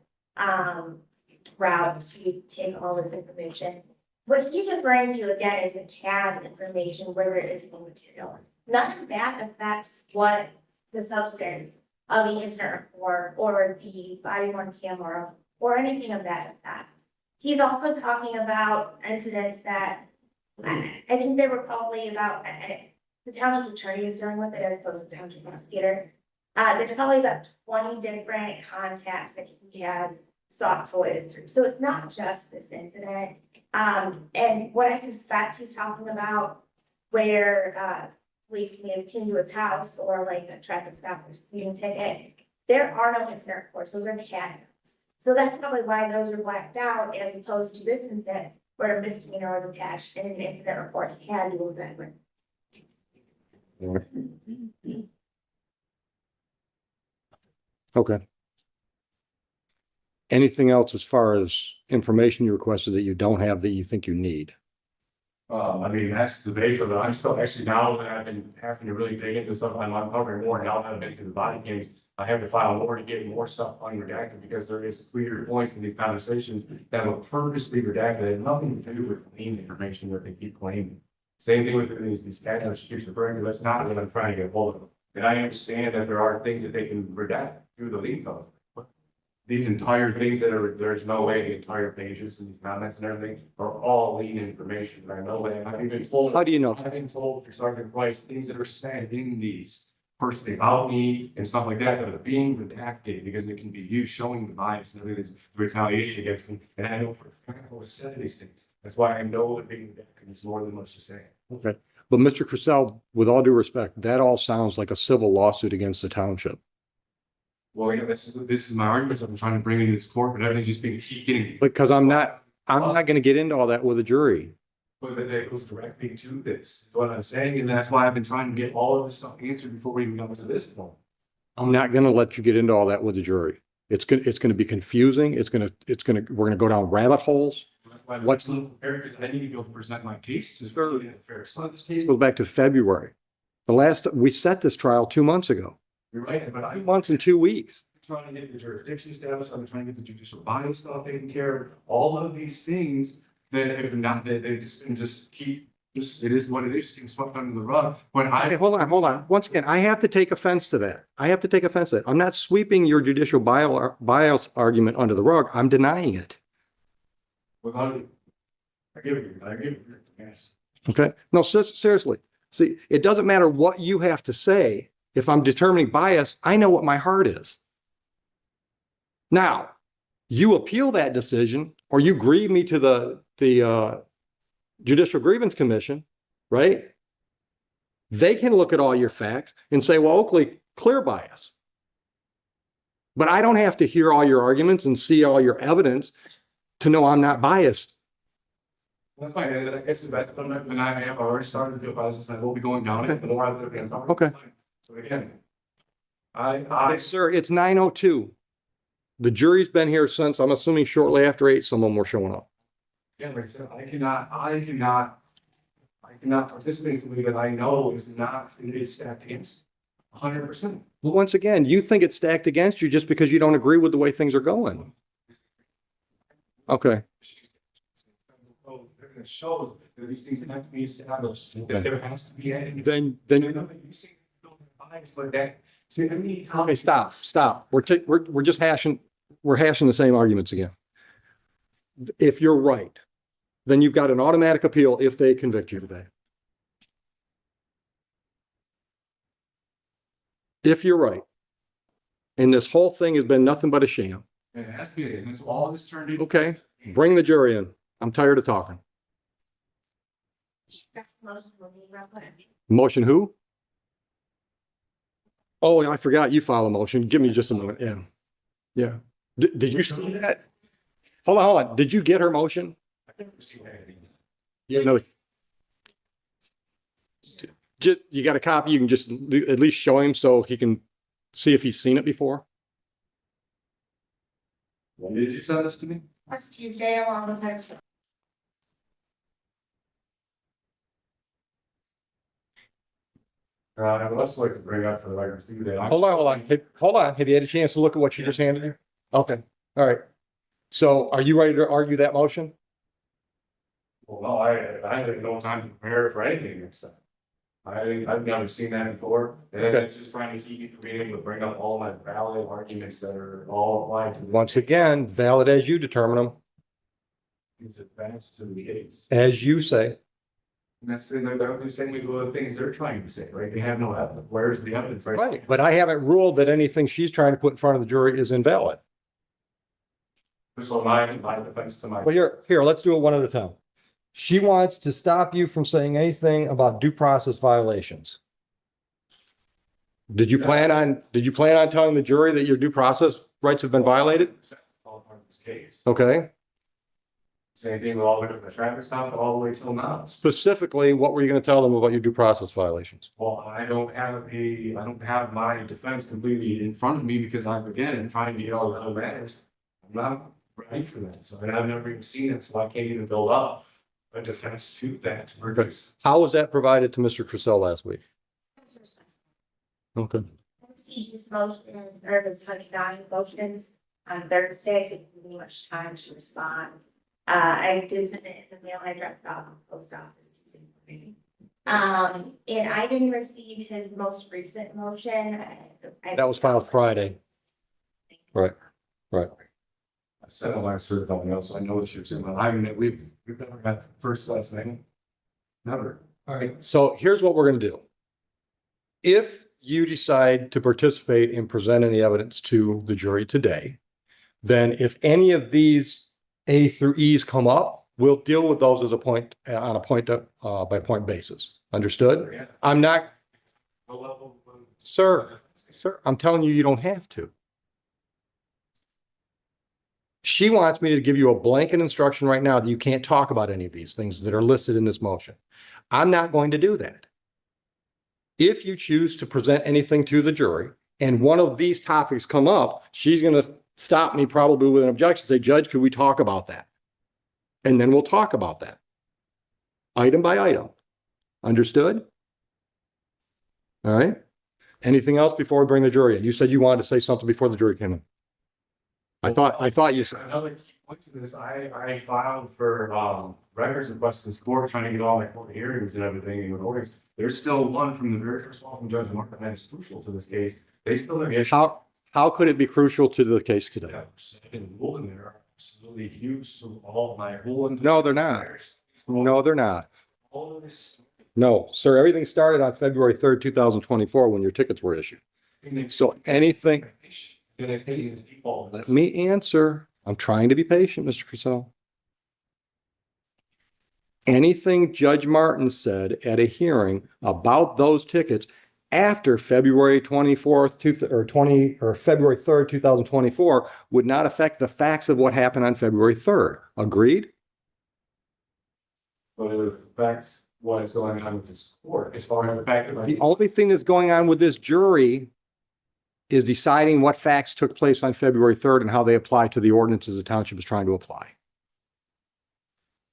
route to take all this information. What he's referring to again is the CAD information where there is no material. None of that affects what the substance of the incident report or the body worn camera or anything of that effect. He's also talking about incidents that I think they were probably about, the township attorney is dealing with it as opposed to the township prosecutor. There's probably about 20 different contacts that he has sought FOIAs through. So it's not just this incident. And what I suspect he's talking about where police may have came to his house or like a traffic stop or speeding ticket, there are no incident reports, those are CAD notes. So that's probably why those are blacked out as opposed to this incident where a misdemeanor was attached and an incident report had to have been written. Okay. Anything else as far as information you requested that you don't have that you think you need? I mean, that's the base of it. I'm still actually, now that I've been having to really dig into stuff, I'm uncovering more now that I've been through the body cams. I have to file more to get more stuff unredacted because there is clear points in these conversations that were purposely redacted. They have nothing to do with lien information that they keep claiming. Same thing with these CAD notes she keeps referring to. That's not what I'm trying to get hold of. And I understand that there are things that they can redact through the lien code. These entire things that are, there's no way the entire pages and these comments and everything are all lien information. And I know that I've even told. How do you know? I've been told for Sergeant Price, things that are said in these personally about me and stuff like that are being redacted because it can be used showing the bias and everything, retaliation against me. And I know for a fact what was said in these things. That's why I know that being redacted is more than much to say. Okay. But Mr. Crisell, with all due respect, that all sounds like a civil lawsuit against the township. Well, yeah, this is my argument. I'm trying to bring into this court, but everything's just being keep getting. Because I'm not going to get into all that with a jury. But that goes directly to this, is what I'm saying, and that's why I've been trying to get all of this stuff answered before we even got to this point. I'm not going to let you get into all that with the jury. It's going to be confusing. We're going to go down rabbit holes. That's why What's because I need to be able to present my case. Just Sure. fair. So this case goes back to February. We set this trial 2 months ago. You're right, but 2 months and 2 weeks. trying to get the jurisdiction established, I'm trying to get the judicial bias stuff taken care of, all of these things that have not, that they've just been it is what it is, being swept under the rug. When Okay, hold on. Once again, I have to take offense to that. I'm not sweeping your judicial bias argument under the rug. I'm denying it. Without it, I give it, yes. Okay? No, seriously. See, it doesn't matter what you have to say. If I'm determining bias, I know what my heart is. Now, you appeal that decision or you grieve me to the Judicial Grievance Commission, right? They can look at all your facts and say, well, Oakley, clear bias. But I don't have to hear all your arguments and see all your evidence to know I'm not biased. That's fine, and I guess that's something, and I have already started to do a process, and I will be going down it, the more I live in. Okay. So again, I. Sir, it's 9:02. The jury's been here since, I'm assuming shortly after 8, some of them were showing up. Yeah, like I said, I cannot participate in something that I know is stacked against 100%. Well, once again, you think it's stacked against you just because you don't agree with the way things are going. Okay. It shows that these things have to be established, that there has to be. Then You see, bias, but that, to me. okay, stop. We're just hashing the same arguments again. If you're right, then you've got an automatic appeal if they convict you today. If you're right. And this whole thing has been nothing but a sham. It has to be, and it's all this turned into. Okay, bring the jury in. I'm tired of talking. That's the motion will be real quick. Motion who? Oh, I forgot you filed a motion. Give me just a moment. Yeah. Yeah. Did you see that? Hold on. Did you get her motion? I never seen anything. Yeah, no. Just, you got a copy, you can just at least show him so he can see if he's seen it before. When did you send this to me? Last Tuesday along with her. I would also like to bring up for the record too that. Hold on. Hold on. Have you had a chance to look at what she just handed you? Okay, all right. So are you ready to argue that motion? Well, no, I had no time to prepare for anything next time. I've never seen that before, and Okay. it's just trying to keep me from being able to bring up all my valid arguments that are all applied to this. Once again, valid as you determine them, It's advanced to the case. as you say. And that's, and they're saying we do the things they're trying to say, right? They have no evidence. Where's the evidence, right? Right, but I haven't ruled that anything she's trying to put in front of the jury is invalid. So my defense to my. Well, here, let's do it one at a time. She wants to stop you from saying anything about due process violations. Did you plan on telling the jury that your due process rights have been violated? All part of this case. Okay, Same thing with all the way to the traffic stop, all the way till now. specifically, what were you going to tell them about your due process violations? Well, I don't have my defense completely in front of me because I'm trying to get all the other matters. I'm not ready for that. So and I've never even seen it, so I can't even build up a defense to that to produce. How was that provided to Mr. Crisell last week? Okay. I received his motion, or his $100 motions on Thursday, so it didn't give me much time to respond. I did send it in the mail, I dropped it off at the post office. this morning. And I didn't receive his most recent motion. That was filed Friday. Right. I said I want to serve someone else, so I know what you're saying. I mean, we've never got first, last name. Never. All right, so here's what we're gonna do. If you decide to participate and present any evidence to the jury today, then if any of these A through E's come up, we'll deal with those as a point, on a point by point basis. Understood? Yeah. I'm not, No level. sir, I'm telling you, you don't have to. She wants me to give you a blanket instruction right now that you can't talk about any of these things that are listed in this motion. I'm not going to do that. If you choose to present anything to the jury and one of these topics come up, she's going to stop me probably with an objection, say, Judge, could we talk about that? And then we'll talk about that. Item by item. Understood? All right. Anything else before we bring the jury in? You said you wanted to say something before the jury came in. I thought you said. Another key point to this, I filed for records requests in this court, trying to get all my court hearings and everything in orders. There's still one from the very first one from Judge Martin that is crucial to this case. They still have issues. How could it be crucial to the case today? Second rule in there, absolutely huge to all my whole. No, they're not. No, they're not. All of this. No, sir, everything started on February 3rd, 2024, when your tickets were issued. So anything, let me answer. I'm trying to be patient, Mr. Crisell. Anything Judge Martin said at a hearing about those tickets after February 24th, or February 3rd, 2024 would not affect the facts of what happened on February 3rd. Agreed? But it affects what is going on with this court, as far as the fact that. The only thing that's going on with this jury is deciding what facts took place on February 3rd and how they apply to the ordinances the township is trying to apply.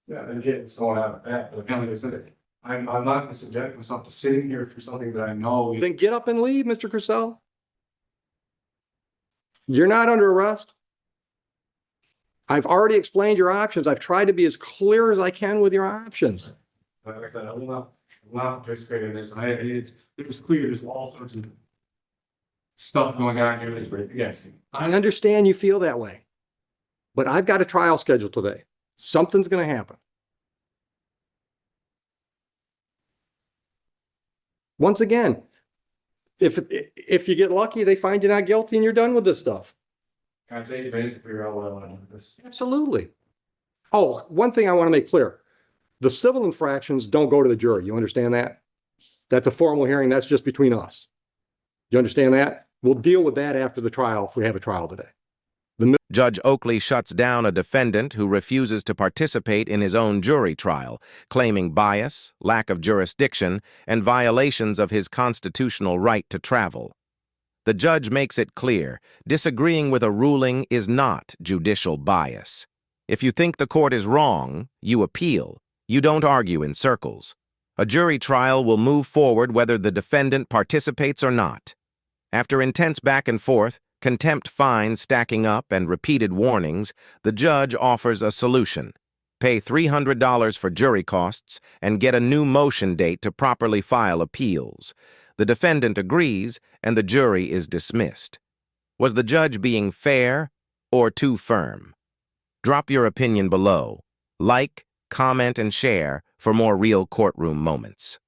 Yeah, and again, it's going out of that, but again, like I said, I'm not gonna subject myself to sitting here through something that I know. Then get up and leave, Mr. Crisell. You're not under arrest. I've already explained your options. I've tried to be as clear as I can with your options. Like I said, I will not participate in this. It was clear, there's all sorts of stuff going on here that's great against me. I understand you feel that way, but I've got a trial scheduled today. Something's going to happen. Once again, if you get lucky, they find you not guilty and you're done with this stuff. Can I take a minute to figure out what I want to do with this? Absolutely. Oh, one thing I want to make clear. The civil infractions don't go to the jury. You understand that? That's a formal hearing. That's just between us. You understand that? We'll deal with that after the trial if we have a trial today. Judge Oakley shuts down a defendant who refuses to participate in his own jury trial, claiming bias, lack of jurisdiction, and violations of his constitutional right to travel. The judge makes it clear, disagreeing with a ruling is not judicial bias. If you think the court is wrong, you appeal. You don't argue in circles. A jury trial will move forward whether the defendant participates or not. After intense back and forth, contempt fines stacking up, and repeated warnings, the judge offers a solution. Pay $300 for jury costs and get a new motion date to properly file appeals. The defendant agrees, and the jury is dismissed. Was the judge being fair or too firm? Drop your opinion below. Like, comment, and share for more real courtroom moments.